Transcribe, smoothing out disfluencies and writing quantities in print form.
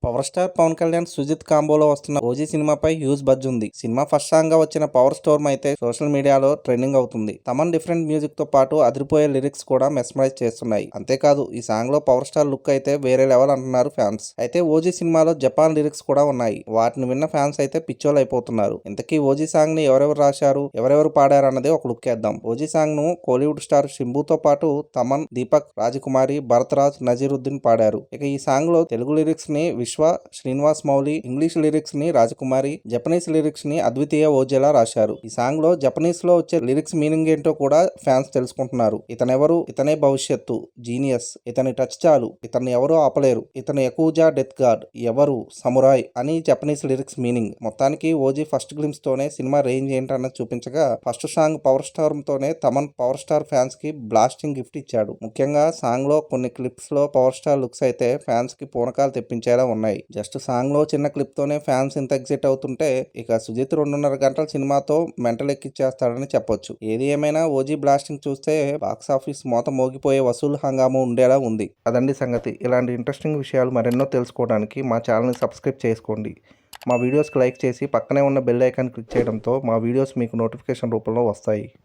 Power star Pawan Kalyan Sujith కాంబోలో వస్తున్న OG సినిమాపై huge buzz ఉంది. సినిమా ఫస్ట్ సాంగ్ గా వచ్చిన పవర్ స్టోర్మ్ అయితే సోషల్ మీడియాలో ట్రెండింగ్ అవుతుంది. తమన్ డిఫరెంట్ మ్యూజిక్ తో పాటు అదిరిపోయే లిరిక్స్ కూడా మెస్మరైజ్ చేస్తున్నాయి. అంతేకాదు ఈ సాంగ్ లో పవర్ స్టార్ లుక్ అయితే వేరే లెవెల్ అంటున్నారు ఫ్యాన్స్. అయితే ఓజీ సినిమాలో జపాన్ లిరిక్స్ కూడా ఉన్నాయి. వాటిని విన్న ఫ్యాన్స్ అయితే పిచ్చోలు అయిపోతున్నారు. ఇంతకీ ఓజీ సాంగ్ ని ఎవరెవరు రాశారు, ఎవరెవరు పాడారు అన్నది ఒక లుక్ వేద్దాం. ఓజీ సాంగ్ ను కోలీవుడ్ స్టార్ శింబుతో పాటు తమన్, దీపక్, రాజకుమారి, భరతరాజ్, నజీరుద్దీన్ పాడారు. ఇక ఈ సాంగ్ లో తెలుగు లిరిక్స్ ని విశ్వ, శ్రీనివాస్ మౌలి, ఇంగ్లీష్ లిరిక్స్ ని రాజకుమారి, జపనీస్ లిరిక్స్ ని అద్వితీయ ఓజేలా రాశారు. ఈ సాంగ్ లో జపనీస్ లో వచ్చే లిరిక్స్ మీనింగ్ ఏంటో కూడా ఫ్యాన్స్ తెలుసుకుంటున్నారు. ఇతనెవరు, ఇతనే భవిష్యత్తు, జీనియస్, ఇతని టచ్ చాలు, ఇతన్ని ఎవరూ ఆపలేరు, ఇతను యకూజా డెత్ గార్డ్, ఎవరు సమురాయ్ అని జపనీస్ లిరిక్స్ మీనింగ్. మొత్తానికి ఓజీ ఫస్ట్ గ్లిమ్స్ తోనే సినిమా రేంజ్ ఏంటన్నది చూపించగా, ఫస్ట్ సాంగ్ పవర్ స్టార్ తోనే తమన్ పవర్ స్టార్ ఫ్యాన్స్ కి బ్లాస్టింగ్ గిఫ్ట్ ఇచ్చాడు. ముఖ్యంగా సాంగ్ లో కొన్ని క్లిప్స్ లో పవర్ స్టార్ లుక్స్ అయితే ఫ్యాన్స్ కి పూనకాలు తెప్పించేలా ఉన్నాయి. జస్ట్ సాంగ్ లో చిన్న క్లిప్ తోనే ఫ్యాన్స్ ఇంత ఎగ్జైట్ అవుతుంటే ఇక సుజిత్ 2.5 గంటల సినిమాతో మెంటల్ ఎక్కిచ్చేస్తాడని చెప్పొచ్చు. ఏది ఏమైనా ఓజీ బ్లాస్టింగ్ చూస్తే బాక్స్ ఆఫీస్ మోత మోగిపోయే వసూలు హంగామా ఉండేలా ఉంది. అదండి సంగతి. ఇలాంటి ఇంట్రెస్టింగ్ విషయాలు మరెన్నో తెలుసుకోవడానికి మా ఛానల్ని సబ్స్క్రైబ్ చేసుకోండి. మా వీడియోస్కి లైక్ చేసి పక్కనే ఉన్న బెల్ ఐకాన్ క్లిక్ చేయడంతో మా వీడియోస్ మీకు నోటిఫికేషన్ రూపంలో వస్తాయి.